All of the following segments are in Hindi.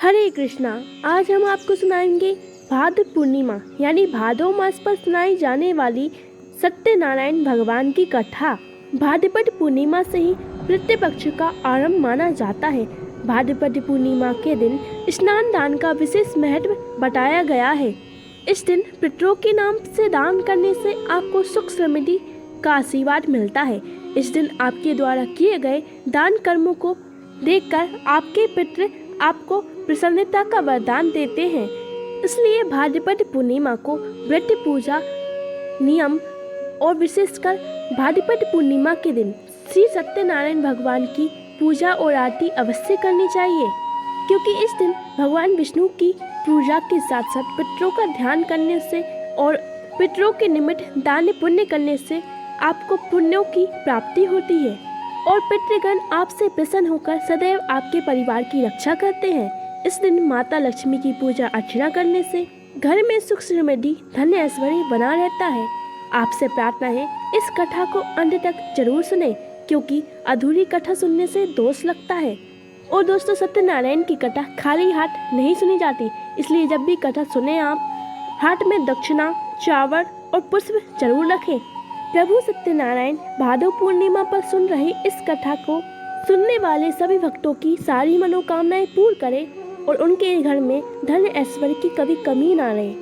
हरे कृष्णा। आज हम आपको सुनाएंगे भाद्र पूर्णिमा यानी भादो मास पर सुनाई जाने वाली सत्यनारायण भगवान की कथा। भाद्रपद पूर्णिमा से ही पितृपक्ष का आरंभ माना जाता है। भाद्रपद पूर्णिमा के दिन स्नान दान का विशेष महत्व बताया गया है। इस दिन पितरों के नाम से दान करने से आपको सुख समृद्धि का आशीर्वाद मिलता है। इस दिन आपके द्वारा किए गए दान कर्मों को देखकर आपके पितृ आपको प्रसन्नता का वरदान देते हैं। इसलिए भाद्रपद पूर्णिमा को व्रत पूजा नियम और विशेषकर भाद्रपद पूर्णिमा के दिन श्री सत्यनारायण भगवान की पूजा और आरती अवश्य करनी चाहिए, क्योंकि इस दिन भगवान विष्णु की पूजा के साथ साथ पितरों का ध्यान करने से और पितरों के निमित्त दान पुण्य करने से आपको पुण्यों की प्राप्ति होती है और पितृगण आपसे प्रसन्न होकर सदैव आपके परिवार की रक्षा करते हैं। इस दिन माता लक्ष्मी की पूजा अर्चना करने से घर में सुख समृद्धि धन्य ऐश्वर्य बना रहता है। आपसे प्रार्थना है इस कथा को अंत तक जरूर सुने, क्योंकि अधूरी कथा सुनने से दोष लगता है। और दोस्तों, सत्यनारायण की कथा खाली हाथ नहीं सुनी जाती, इसलिए जब भी कथा सुने आप हाथ में दक्षिणा, चावल और पुष्प जरूर रखें। प्रभु सत्यनारायण भादो पूर्णिमा पर सुन रहे इस कथा को सुनने वाले सभी भक्तों की सारी मनोकामनाएं पूर्ण करें और उनके घर में धन ऐश्वर्य की कभी कमी ना रहे।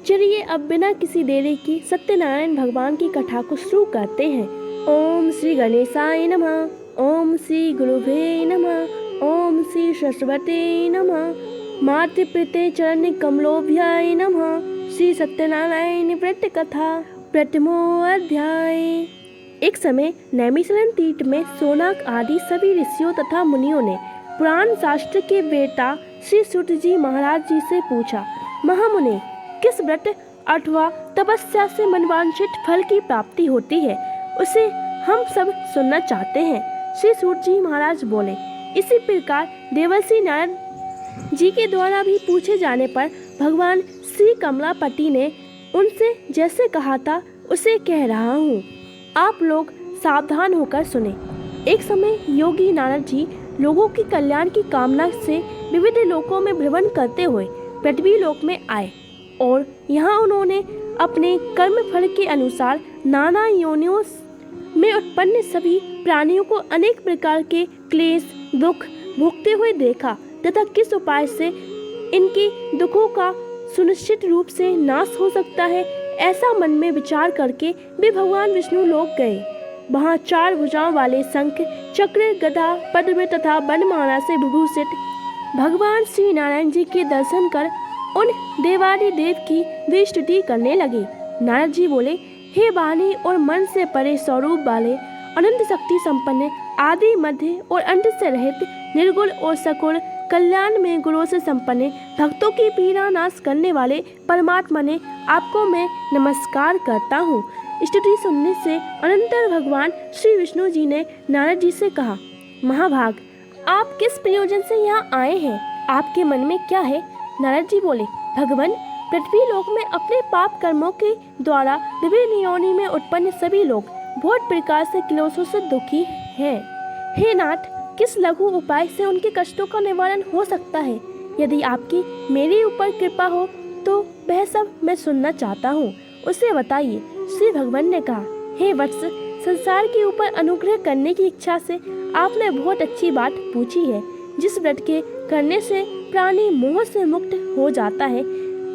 चलिए अब बिना किसी देरी की सत्यनारायण भगवान की कथा को शुरू करते हैं। ओम श्री गणेशाय नमः, ओम श्री गुरुवे नमः, ओम श्री सरस्वती नमः, मातृप्रीते चरण कमलोभ्याय नमः। श्री सत्यनारायण व्रत कथा प्रथमो अध्याय। एक समय नैमिषारण्य तीर्थ में सोनाक आदि सभी ऋषियों तथा मुनियों ने पुराण शास्त्र के वेता श्री सूत जी महाराज जी से पूछा, महामुनि, किस व्रत अथवा तपस्या से मनवांछित फल की प्राप्ति होती है, उसे हम सब सुनना चाहते हैं। श्री सूत जी महाराज बोले। इसी प्रकार देवर्षि नारद जी के द्वारा भी पूछे जाने पर भगवान श्री कमलापति ने उनसे जैसे कहा था उसे कह रहा हूँ, आप लोग सावधान होकर सुने। एक समय योगी नारद जी लोगों की कल्याण की कामना से विविध लोकों में भ्रमण करते हुए पृथ्वी लोक में आए और यहाँ उन्होंने अपने कर्म फल के अनुसार नाना योनियों में उत्पन्न सभी प्राणियों को अनेक प्रकार के क्लेश दुख भोगते हुए देखा तथा किस उपाय से इनके दुखों का सुनिश्चित रूप से नाश हो सकता है, ऐसा मन में विचार करके वे भगवान विष्णु लोक गए। वहाँ 4 भुजाओं वाले शंख, चक्र, गदा, पद्म तथा वनमाला से विभूषित भगवान श्री नारायण जी के दर्शन कर उन देवादिदेव की वे स्तुति करने लगे। नारद जी बोले, हे वाणी और मन से परे स्वरूप वाले, अनंत शक्ति संपन्न, आदि मध्य और अंत से रहित, निर्गुण और सगुण, कल्याण में गुणों से संपन्न, भक्तों की पीड़ा नाश करने वाले परमात्मा ने आपको मैं नमस्कार करता हूँ। स्तुति सुनने से अनंतर भगवान श्री विष्णु जी ने नारद जी से कहा, महाभाग, आप किस प्रयोजन से यहाँ आए हैं, आपके मन में क्या है? नारद जी बोले, भगवान, पृथ्वी लोक में अपने पाप कर्मों के द्वारा विभिन्न योनि में उत्पन्न सभी लोग बहुत प्रकार से क्लेशों से दुखी हैं। हे नाथ, किस लघु उपाय से उनके कष्टों का निवारण हो सकता है? यदि आपकी मेरे ऊपर कृपा हो तो वह सब मैं सुनना चाहता हूँ, उसे बताइए। श्री भगवान ने कहा, हे वत्स, संसार के ऊपर अनुग्रह करने की इच्छा से आपने बहुत अच्छी बात पूछी है। जिस व्रत के करने से प्राणी मोह से मुक्त हो जाता है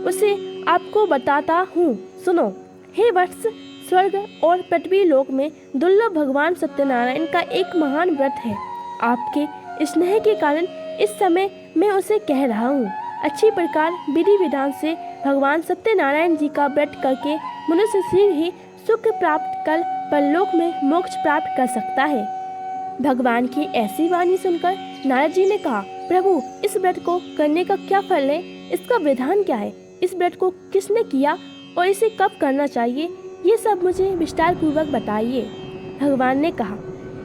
उसे आपको बताता हूँ, सुनो। हे वत्स, स्वर्ग और पृथ्वी लोक में दुर्लभ भगवान सत्यनारायण का एक महान व्रत है। आपके स्नेह के कारण इस समय मैं उसे कह रहा हूँ। अच्छी प्रकार विधि विधान से भगवान सत्यनारायण जी का व्रत करके मनुष्य शीघ्र ही सुख प्राप्त कर परलोक में मोक्ष प्राप्त कर सकता है। भगवान की ऐसी वाणी सुनकर नारद जी ने कहा, प्रभु, इस व्रत को करने का क्या फल है, इसका विधान क्या है, इस व्रत को किसने किया और इसे कब करना चाहिए, ये सब मुझे विस्तार पूर्वक बताइए। भगवान ने कहा,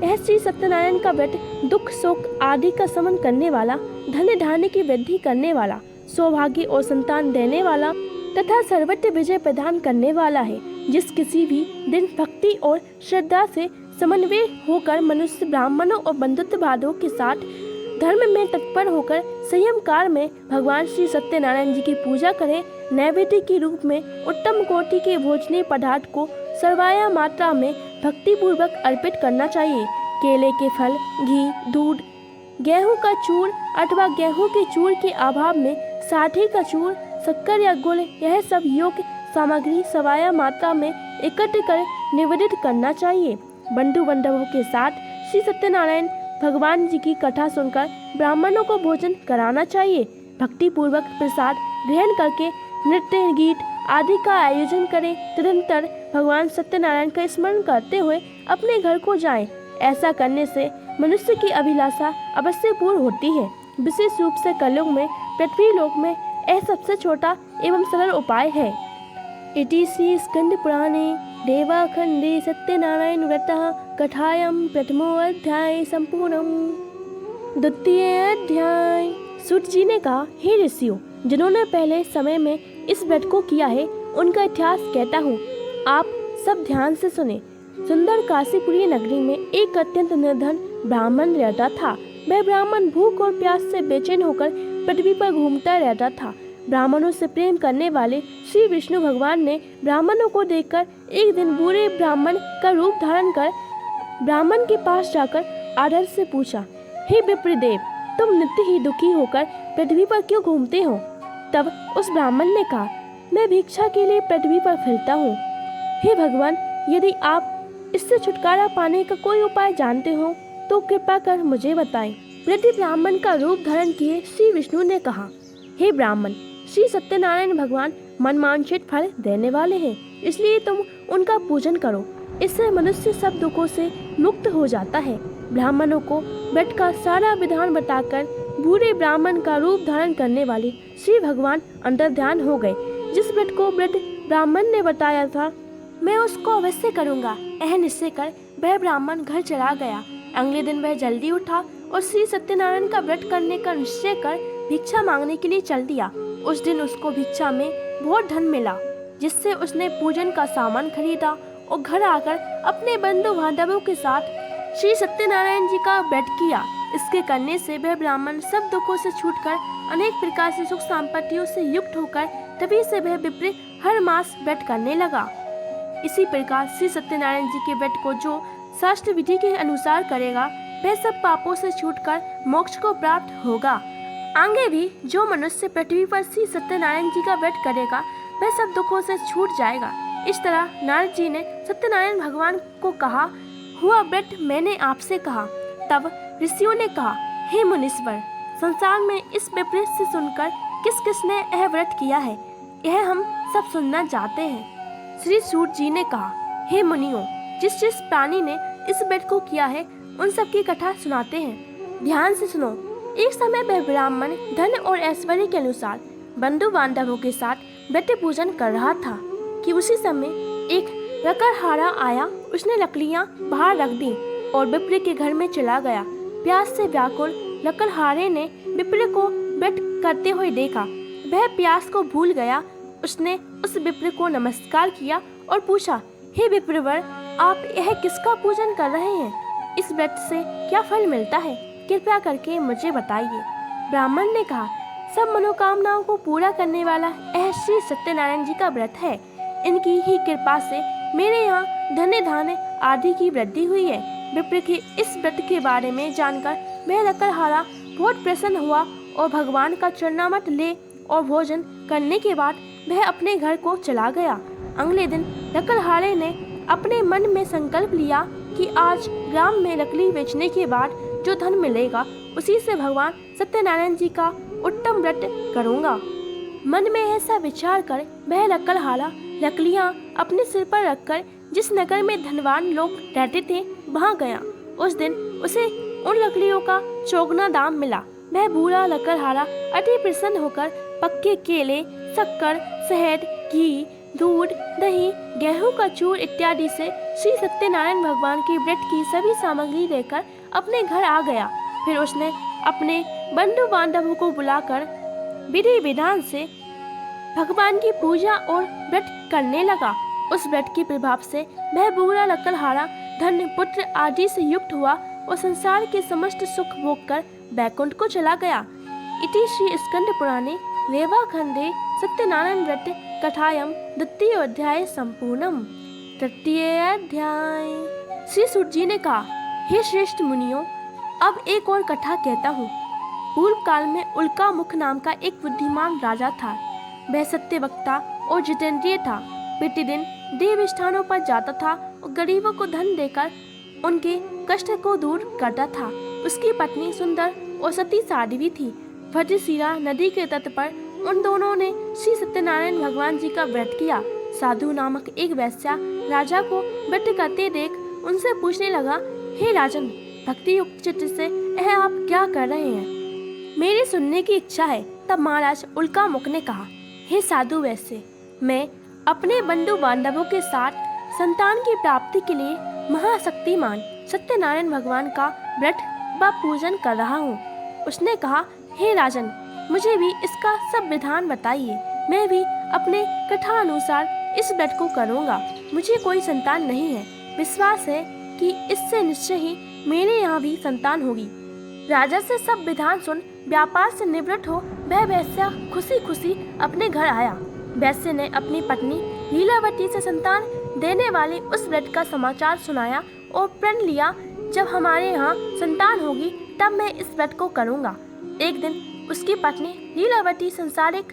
यह श्री सत्यनारायण का व्रत दुख शोक आदि का शमन करने वाला, धन धान्य की वृद्धि करने वाला, सौभाग्य और संतान देने वाला तथा सर्वत्र विजय प्रदान करने वाला है। जिस किसी भी दिन भक्ति और श्रद्धा से समन्वय होकर मनुष्य ब्राह्मणों और बंधुत्ववादों के साथ धर्म में तत्पर होकर संयम काल में भगवान श्री सत्यनारायण जी की पूजा करें। नैवेद्य के रूप में उत्तम कोटि के भोजनीय पदार्थ को सर्वाया मात्रा में भक्ति पूर्वक अर्पित करना चाहिए। केले के फल, घी, दूध, गेहूं का चूर अथवा गेहूं के चूर के अभाव में साठी का चूर, शक्कर या गुड़, यह सब योग्य सामग्री सवाया मात्रा में एकत्र कर निवेदित करना चाहिए। बंधु बांधवों के साथ श्री सत्यनारायण भगवान जी की कथा सुनकर ब्राह्मणों को भोजन कराना चाहिए। भक्ति पूर्वक प्रसाद ग्रहण करके नृत्य, गीत आदि का आयोजन करें। निरंतर भगवान सत्यनारायण का स्मरण करते हुए अपने घर को जाएं। ऐसा करने से मनुष्य की अभिलाषा अवश्य पूर्ण होती है। विशेष रूप से कलयुग में, पृथ्वी लोक में यह सबसे छोटा एवं सरल उपाय है। इति श्री स्कंद पुराणे देवाखंडे सत्यनारायण व्रतः कथायां प्रथमोऽध्याय संपूर्णम्। द्वितीय अध्याय। सूत जी ने कहा, हे ऋषियों, जिन्होंने पहले समय में इस व्रत को किया है उनका इतिहास कहता हूँ, आप सब ध्यान से सुने। सुंदर काशीपुरी नगरी में एक अत्यंत निर्धन ब्राह्मण रहता था। वह ब्राह्मण भूख और प्यास से बेचैन होकर पृथ्वी पर घूमता रहता था। ब्राह्मणों से प्रेम करने वाले श्री विष्णु भगवान ने ब्राह्मणों को देखकर एक दिन बूढ़े ब्राह्मण का रूप धारण कर ब्राह्मण के पास जाकर आदर से पूछा, हे विप्रदेव, तुम नित्य ही दुखी होकर पृथ्वी पर क्यों घूमते हो? तब उस ब्राह्मण ने कहा, मैं भिक्षा के लिए पृथ्वी पर फिरता हूँ। हे भगवान, यदि आप इससे छुटकारा पाने का कोई उपाय जानते हो तो कृपा कर मुझे बताएं। वृद्ध ब्राह्मण का रूप धारण किए श्री विष्णु ने कहा, हे ब्राह्मण, श्री सत्यनारायण भगवान मनवांछित फल देने वाले हैं, इसलिए तुम उनका पूजन करो। इससे मनुष्य सब दुखों से मुक्त हो जाता है। ब्राह्मणों को व्रत का सारा विधान बताकर बूढ़े ब्राह्मण का रूप धारण करने वाले श्री भगवान अंतर्ध्यान हो गए। जिस व्रत को वृद्ध ब्राह्मण ने बताया था, मैं उसको अवश्य करूँगा, यह निश्चय कर वह ब्राह्मण घर चला गया। अगले दिन वह जल्दी उठा और श्री सत्यनारायण का व्रत करने का निश्चय कर भिक्षा मांगने के लिए चल दिया। उस दिन उसको भिक्षा में बहुत धन मिला, जिससे उसने पूजन का सामान खरीदा और घर आकर अपने बंधु बांधवों के साथ श्री सत्यनारायण जी का व्रत किया। इसके करने से वह ब्राह्मण सब दुखों से छूटकर अनेक प्रकार से सुख संपत्तियों से युक्त होकर तभी से वह विप्र हर मास व्रत करने लगा। इसी प्रकार श्री सत्यनारायण जी के व्रत को जो शास्त्र विधि के अनुसार करेगा वह सब पापों से छूटकर मोक्ष को प्राप्त होगा। आगे भी जो मनुष्य पृथ्वी पर श्री सत्यनारायण जी का व्रत करेगा वह सब दुखों से छूट जाएगा। इस तरह नारद जी ने सत्यनारायण भगवान को कहा, हुआ व्रत मैंने आपसे कहा। तब ऋषियों ने कहा, हे मुनीश्वर, संसार में इस विपरीत से सुनकर किस किसने यह व्रत किया है, यह हम सब सुनना चाहते हैं। श्री सूत जी ने कहा, हे मुनियों, जिस जिस प्राणी ने इस व्रत को किया है उन सब की कथा सुनाते हैं। ध्यान से सुनो। एक समय वह ब्राह्मण धन और ऐश्वर्य के अनुसार बंधु बांधवों के साथ व्रत पूजन कर रहा था कि उसी समय एक लकड़हारा आया। उसने लकड़ियां बाहर रख दी और विप्र के घर में चला गया। प्यास से व्याकुल लकड़हारे ने विप्र को व्रत करते हुए देखा। वह प्यास को भूल गया। उसने उस विप्र को नमस्कार किया और पूछा, हे विप्रवर, आप यह किसका पूजन कर रहे हैं? इस व्रत से क्या फल मिलता है? कृपया करके मुझे बताइए। ब्राह्मण ने कहा, सब मनोकामनाओं को पूरा करने वाला यह श्री सत्यनारायण जी का व्रत है। इनकी ही कृपा से मेरे यहाँ धन्य धान्य आदि की वृद्धि हुई है। विप्र के इस व्रत के बारे में जानकर वह लकड़हारा बहुत प्रसन्न हुआ और भगवान का चरणामृत ले और भोजन करने के बाद वह अपने घर को चला गया। अगले दिन लकड़हारे ने अपने मन में संकल्प लिया कि आज ग्राम में लकड़ी बेचने के बाद जो धन मिलेगा उसी से भगवान सत्यनारायण जी का उत्तम व्रत करूँगा। मन में ऐसा विचार कर वह लकड़हारा लकड़ियाँ अपने सिर पर रखकर जिस नगर में धनवान लोग रहते थे वहाँ गया। उस दिन उसे उन लकड़ियों का चौगुना दाम मिला। वह बूढ़ा लकड़हारा अति प्रसन्न होकर पक्के केले, शक्कर, शहद, घी, दूध, दही, गेहूं का चूर इत्यादि से श्री सत्यनारायण भगवान के व्रत की सभी सामग्री लेकर अपने घर आ गया। फिर उसने अपने बंधु बांधवों को बुलाकर विधि विधान से भगवान की पूजा और व्रत करने लगा। उस व्रत के प्रभाव से वह बूढ़ा लकड़हारा धन, पुत्र आदि से युक्त हुआ और संसार के समस्त सुख भोग कर बैकुंठ को चला गया। इति श्री स्कंद पुराणे रेवाखंडे सत्यनारायण व्रत कथायां द्वितीयोऽध्याय संपूर्णम्। तृतीय अध्याय। श्री सूत जी ने कहा, हे श्रेष्ठ मुनियों, अब एक और कथा कहता हूँ। पूर्व काल में उल्का मुख नाम का एक बुद्धिमान राजा था। वह सत्यवक्ता और जितेंद्रिय था। प्रतिदिन देव स्थानों पर जाता था और गरीबों को धन देकर उनके कष्ट को दूर करता था। उसकी पत्नी सुंदर और सती साध्वी थी। भद्रशिरा नदी के तट पर उन दोनों ने श्री सत्यनारायण भगवान जी का व्रत किया। साधु नामक एक वैश्या राजा को व्रत करते देख उनसे पूछने लगा, हे राजन, भक्ति युक्त चित्त से यह आप क्या कर रहे हैं? मेरी सुनने की इच्छा है। तब महाराज उल्का मुख ने कहा, हे साधु वैश्य, मैं अपने बंधु बांधवों के साथ संतान की प्राप्ति के लिए महाशक्तिमान सत्यनारायण भगवान का व्रत व पूजन कर रहा हूँ। उसने कहा, हे राजन, मुझे भी इसका सब विधान बताइए। मैं भी अपने कथा अनुसार इस व्रत को करूँगा। मुझे कोई संतान नहीं है। विश्वास है कि इससे निश्चय ही मेरे यहाँ भी संतान होगी। राजा से सब विधान सुन व्यापार से निवृत्त हो वह वैश्या खुशी खुशी अपने घर आया। वैश्य ने अपनी पत्नी लीलावती से संतान देने वाले उस व्रत का समाचार सुनाया और प्रण लिया, जब हमारे यहाँ संतान होगी तब मैं इस व्रत को करूँगा। एक दिन उसकी पत्नी लीलावती संसारिक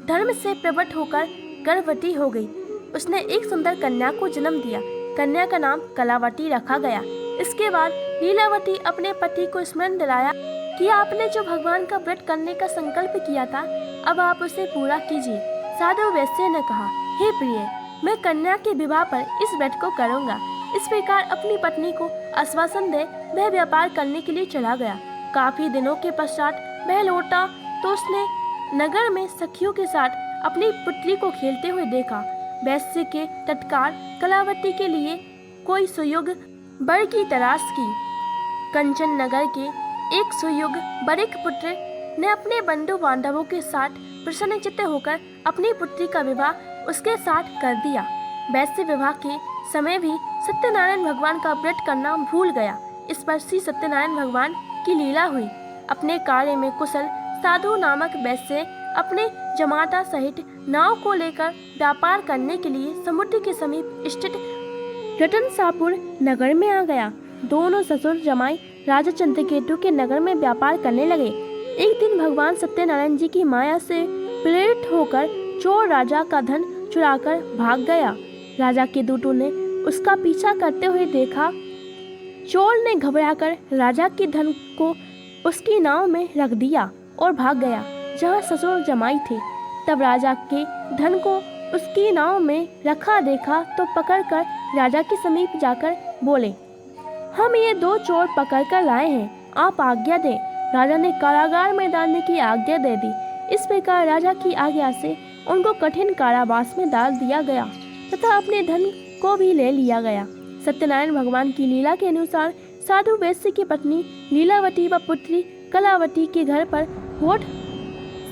धर्म से प्रवृत्त होकर गर्भवती हो गई। उसने एक सुंदर कन्या को जन्म दिया। कन्या का नाम कलावती रखा गया। इसके बाद लीलावती अपने पति को स्मरण दिलाया कि आपने जो भगवान का व्रत करने का संकल्प किया था, अब आप उसे पूरा कीजिए। साधु वैश्य ने कहा, हे प्रिय, मैं कन्या के विवाह पर इस व्रत को करूँगा। इस प्रकार अपनी पत्नी को आश्वासन दे वह व्यापार करने के लिए चला गया। काफी दिनों के पश्चात वह लौटा तो उसने नगर में सखियों के साथ अपनी पुत्री को खेलते हुए देखा। वैश्य के तत्काल कलावती के लिए कोई सुयोग्य वर की तलाश की। कंचन नगर के एक सुयोग्य वरिक पुत्र ने अपने बंधु बांधवों के साथ प्रसन्नचित्त होकर अपनी पुत्री का विवाह उसके साथ कर दिया। वैश्य विवाह के समय भी सत्यनारायण भगवान का व्रत करना भूल गया। इस पर श्री सत्यनारायण भगवान की लीला हुई। अपने कार्य में कुशल साधु नामक वैश्य अपने जमाता सहित नाव को लेकर व्यापार करने के लिए समुद्र के समीप स्थित रतनसापुर नगर में आ गया। दोनों ससुर जमाई राजा चंद्रकेतु के नगर में व्यापार करने लगे। एक दिन भगवान सत्यनारायण जी की माया से प्रेरित होकर चोर राजा का धन चुराकर भाग गया। राजा के दूतों ने उसका पीछा करते हुए देखा। चोर ने घबराकर राजा के धन को उसकी नाव में रख दिया और भाग गया जहाँ ससुर जमाई थे। तब राजा के धन को उसकी नाव में रखा देखा तो पकड़कर राजा के समीप जाकर बोले, हम ये दो चोर पकड़कर लाए हैं, आप आज्ञा दें। राजा ने कारागार में डालने की आज्ञा दे दी। इस प्रकार राजा की आज्ञा से उनको कठिन कारावास में डाल दिया गया तथा अपने धन को भी ले लिया गया। सत्यनारायण भगवान की लीला के अनुसार साधु वैश्य की पत्नी लीलावती व पुत्री कलावती के घर पर घोर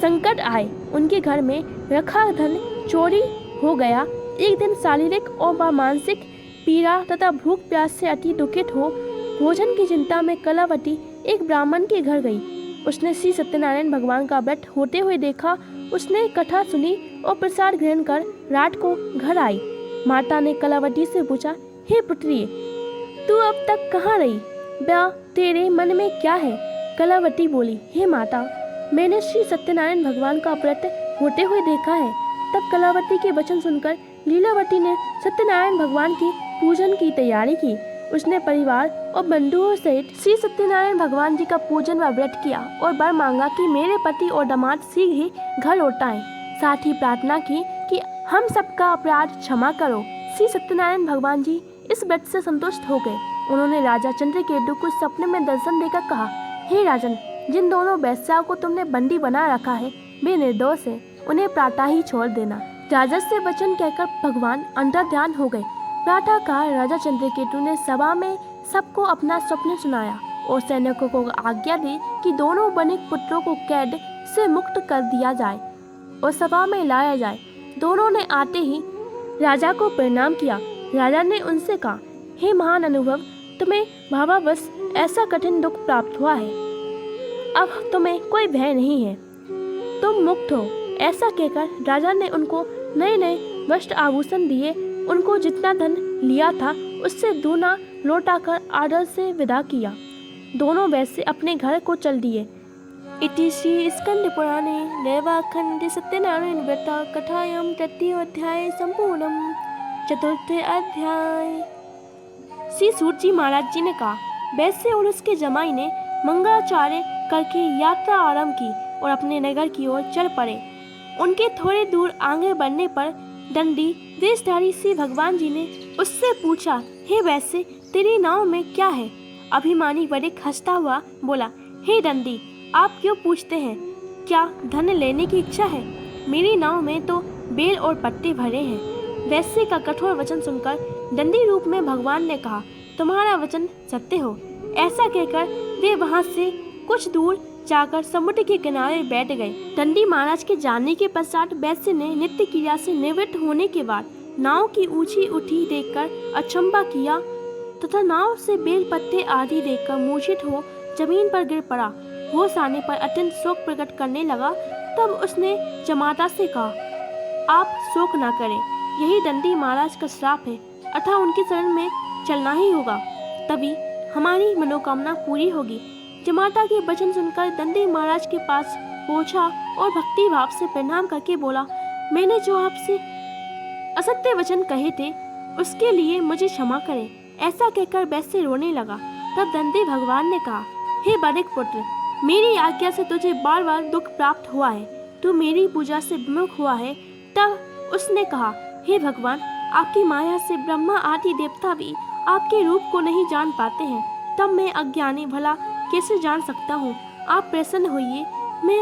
संकट आए। उनके घर में रखा धन चोरी हो गया। एक दिन शारीरिक और मानसिक पीड़ा तथा भूख प्यास से अति दुखित हो भोजन की चिंता में कलावती एक ब्राह्मण के घर गई। उसने श्री सत्यनारायण भगवान का व्रत होते हुए देखा। उसने कथा सुनी और प्रसाद ग्रहण कर रात को घर आई। माता ने कलावती से पूछा, हे पुत्री, तू अब तक कहाँ रही? ब्याह तेरे मन में क्या है? कलावती बोली, हे माता, मैंने श्री सत्यनारायण भगवान का व्रत होते हुए देखा है। तब कलावती के वचन सुनकर लीलावती ने सत्यनारायण भगवान के पूजन की तैयारी की। उसने परिवार और बंधुओं सहित श्री सत्यनारायण भगवान जी का पूजन व व्रत किया और वर मांगा कि मेरे पति और दामाद शीघ्र ही घर लौट आएं। साथ ही प्रार्थना की कि हम सबका अपराध क्षमा करो। श्री सत्यनारायण भगवान जी इस व्रत से संतुष्ट हो गए। उन्होंने राजा चंद्रकेतु को सपने में दर्शन देकर कहा, हे राजन, जिन दोनों वैश्याओं को तुमने बंदी बना रखा है वे निर्दोष है, उन्हें प्रातः ही छोड़ देना। राजा से वचन कहकर भगवान अंतर ध्यान हो गए। प्रातः काल राजा चंद्रकेतु ने सभा में सबको अपना स्वप्न सुनाया और सैनिकों को आज्ञा दी कि दोनों वणिक पुत्रों को कैद से मुक्त कर दिया जाए और सभा में लाया जाए। दोनों ने आते ही राजा को प्रणाम किया। राजा ने उनसे कहा, हे महान अनुभव, तुम्हें भावावश ऐसा कठिन दुख प्राप्त हुआ है। अब तुम्हें कोई भय नहीं है, तुम मुक्त हो। ऐसा कहकर राजा ने उनको नए नए वस्त्र आभूषण दिए। उनको जितना धन लिया था उससे दूना लौटाकर आदर से विदा किया। दोनों वैसे अपने घर को चल दिए। इति श्री स्कंद पुराणे दैवाखंडे सत्यनारायण व्रत कथायां तृतीयोऽध्याय संपूर्णम्। चतुर्थ अध्याय। श्री सूत जी महाराज जी ने कहा, वैसे और उसके जमाई ने मंगलाचार्य करके यात्रा आरंभ की और अपने नगर की ओर चल पड़े। उनके थोड़े दूर आगे बढ़ने पर दंडी वेशधारी श्री भगवान जी ने उससे पूछा, हे वैसे तेरी नाव में क्या है? अभिमानी वरिक हंसता हुआ बोला, हे दंडी, आप क्यों पूछते हैं? क्या धन लेने की इच्छा है? मेरी नाव में तो बेल और पत्ते भरे हैं। वैसे का कठोर वचन सुनकर दंडी रूप में भगवान ने कहा, तुम्हारा वचन सत्य हो। ऐसा कहकर वे वहां से कुछ दूर जाकर समुद्र के किनारे बैठ गए। दंडी महाराज के जाने के पश्चात वैश्य ने नित्य क्रिया से निवृत्त होने के बाद नाव की ऊंची उठी देखकर अचंभा किया तथा नाव से बेल पत्ते आदि देखकर मूर्छित हो जमीन पर गिर पड़ा। होश आने पर अत्यंत शोक प्रकट करने लगा। तब उसने जमाता से कहा, आप शोक न करें, यही दंडी महाराज का श्राप है, अतः उनके शरण में चलना ही होगा, तभी हमारी मनोकामना पूरी होगी। जमाता के वचन सुनकर दंडी महाराज के पास पहुंचा और भक्ति भाव से प्रणाम करके बोला, मैंने जो आपसे असत्य वचन कहे थे उसके लिए मुझे क्षमा करें। ऐसा कहकर वैश्य रोने लगा। तब दंडी भगवान ने कहा, हे बालिक पुत्र, मेरी आज्ञा से तुझे बार बार दुख प्राप्त हुआ है, तू मेरी पूजा से विमुख हुआ है। तब उसने कहा, हे भगवान, आपकी माया से ब्रह्मा आदि देवता भी आपके रूप को नहीं जान पाते हैं, तब मैं अज्ञानी भला कैसे जान सकता हूँ? आप प्रसन्न होइए, मैं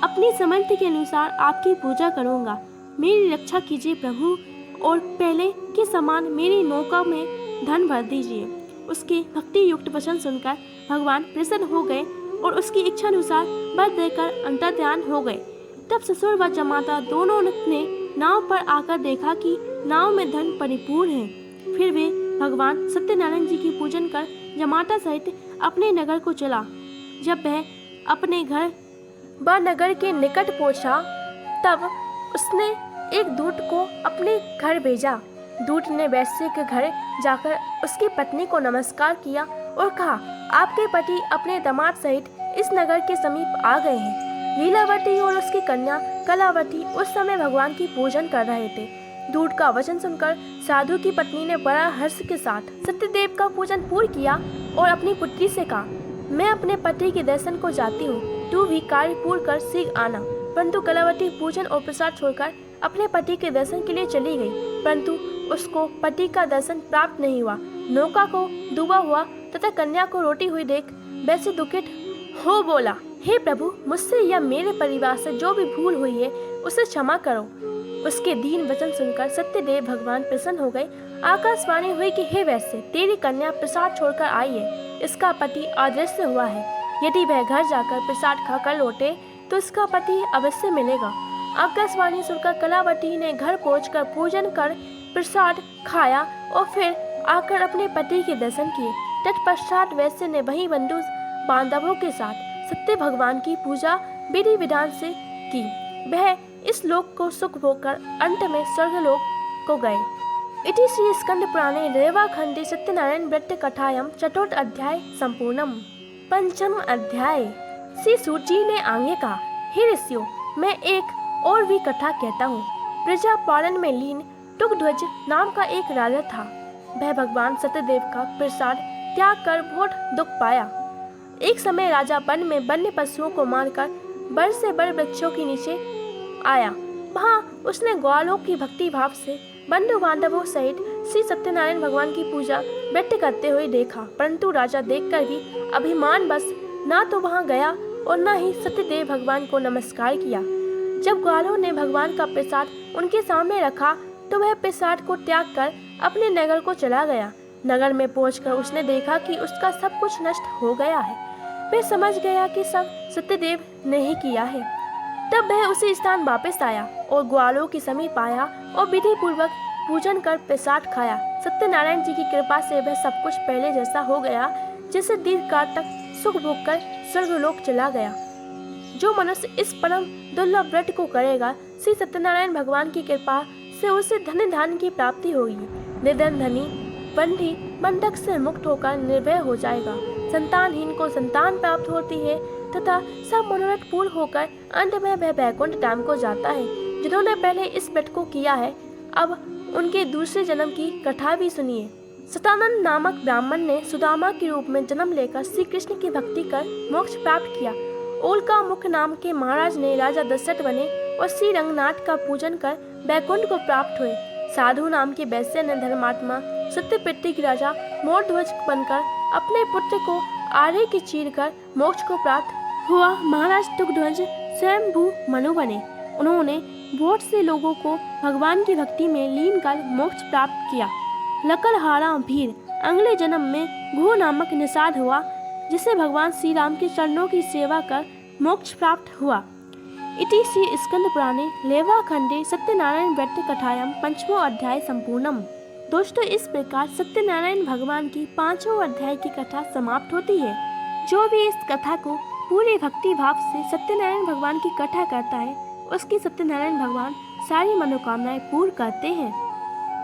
अपनी सामर्थ्य के अनुसार आपकी पूजा करूँगा। मेरी रक्षा कीजिए प्रभु, और पहले के समान मेरी नौका में धन भर दीजिए। उसके भक्ति युक्त वचन सुनकर भगवान प्रसन्न हो गए और उसकी इच्छा अनुसार वर देकर अंतर्ध्यान हो गए। तब ससुर व जमाता दोनों ने नाव पर आकर देखा कि नाव में धन परिपूर्ण है। फिर वे भगवान सत्यनारायण जी की पूजन कर जमाता सहित अपने नगर को चला। जब वह अपने घर व नगर के निकट पहुंचा, तब उसने एक दूत को अपने घर भेजा। दूत ने वैश्य के घर जाकर उसकी पत्नी को नमस्कार किया और कहा, आपके पति अपने दामाद सहित इस नगर के समीप आ गए हैं। लीलावती और उसकी कन्या कलावती उस समय भगवान की पूजन कर रहे थे। दूत का वचन सुनकर साधु की पत्नी ने बड़ा हर्ष के साथ सत्यदेव का पूजन पूर्ण किया और अपनी पुत्री से कहा, मैं अपने पति के दर्शन को जाती हूँ, तू भी कार्य पूर्ण कर शीघ्र आना। परंतु कलावती पूजन और प्रसाद छोड़कर अपने पति के दर्शन के लिए चली गई, परंतु उसको पति का दर्शन प्राप्त नहीं हुआ। नौका को डूबा हुआ तथा कन्या को रोटी हुई देख वैसे दुखित हो बोला, हे प्रभु, मुझसे या मेरे परिवार से जो भी भूल हुई है उसे क्षमा करो। उसके दीन वचन सुनकर सत्यदेव भगवान प्रसन्न हो गए। आकाशवाणी हुई कि हे वैश्य, तेरी कन्या प्रसाद छोड़कर आई है, इसका पति अदृश्य हुआ है। यदि वह घर जाकर प्रसाद खाकर लौटे तो इसका पति अवश्य मिलेगा। आकाशवाणी सुनकर कलावती ने घर पहुंचकर पूजन कर प्रसाद खाया और फिर आकर अपने पति के दर्शन किए। तत्पश्चात वैश्य ने वही बंधु बांधवों के साथ सत्य भगवान की पूजा विधि विधान से की। वह इस लोक को सुख भोगकर अंत में स्वर्गलोक को गए। इति श्री स्कंद पुराणे रेवाखंडे सत्यनारायण व्रत कथायां चतुर्थ अध्याय संपूर्णम। पंचम अध्याय। श्री सूत जी ने आगे कहा, हे ऋषियों, मैं एक और भी कथा कहता हूँ। प्रजा पालन में लीन टुकध्वज नाम का एक राजा था। वह भगवान सत्यदेव का प्रसाद त्याग कर बहुत दुख पाया। एक समय राजा वन में वन्य पशुओं को मारकर बड़े से बड़े वृक्षों के नीचे आया। वहाँ उसने ग्वालों की भक्ति भाव से बंधु बांधवों सहित श्री सत्यनारायण भगवान की पूजा व्यक्त करते हुए देखा, परंतु राजा देखकर भी अभिमान बस ना तो वहाँ गया और न ही सत्यदेव भगवान को नमस्कार किया। जब ग्वालों ने भगवान का प्रसाद उनके सामने रखा तो वह प्रसाद को त्याग कर अपने नगर को चला गया। नगर में पहुंचकर उसने देखा कि उसका सब कुछ नष्ट हो गया है। वह समझ गया कि सब सत्यदेव ने ही किया है। तब वह उसी स्थान वापस आया और ग्वालों के समीप आया और विधि पूर्वक पूजन कर प्रसाद खाया। सत्यनारायण जी की कृपा से वह सब कुछ पहले जैसा हो गया, जिससे दीर्घकाल तक सुख भोग कर स्वर्गलोक चला गया। जो मनुष्य इस परम दुर्लभ व्रत को करेगा, श्री सत्यनारायण भगवान की कृपा से उसे धन धान्य की प्राप्ति होगी। निर्धन धनी बंधी बंधक से मुक्त होकर निर्भय हो जाएगा। संतानहीन को संतान प्राप्त होती है तथा सब मनोरथ पूर्ण होकर अंत में वह वैकुंठ धाम को जाता है। जिन्होंने पहले इस व्रत को किया है, अब उनके दूसरे जन्म की कथा भी सुनिए। सतानंद नामक ब्राह्मण ने सुदामा के रूप में जन्म लेकर श्री कृष्ण की भक्ति कर मोक्ष प्राप्त किया। ओलका मुख नाम के महाराज ने राजा दशरथ बने और श्री रंगनाथ का पूजन कर वैकुंठ को प्राप्त हुए। साधु नाम के वैश्य ने धर्मात्मा सत्यपृथ्वी के राजा मोरध्वज बनकर अपने पुत्र को आरे की चीर कर मोक्ष को प्राप्त हुआ। महाराज तुंगध्वज स्वयंभू मनु बने। उन्होंने वोट से लोगों को भगवान की भक्ति में लीन कर मोक्ष प्राप्त किया। लकड़हारा भीर अगले जन्म में घू नामक निषाद हुआ, जिसे भगवान श्री राम के चरणों की सेवा कर मोक्ष प्राप्त हुआ। इति श्री स्कंद पुराणे लेवाखंडे सत्यनारायण व्रत कथायां पंचमो अध्याय संपूर्णम। दोस्तों, इस प्रकार सत्यनारायण भगवान की 5वें अध्याय की कथा समाप्त होती है। जो भी इस कथा को पूरे भक्ति भाव से सत्यनारायण भगवान की कथा करता है, उसकी सत्यनारायण भगवान सारी मनोकामनाएं पूर्ण करते हैं।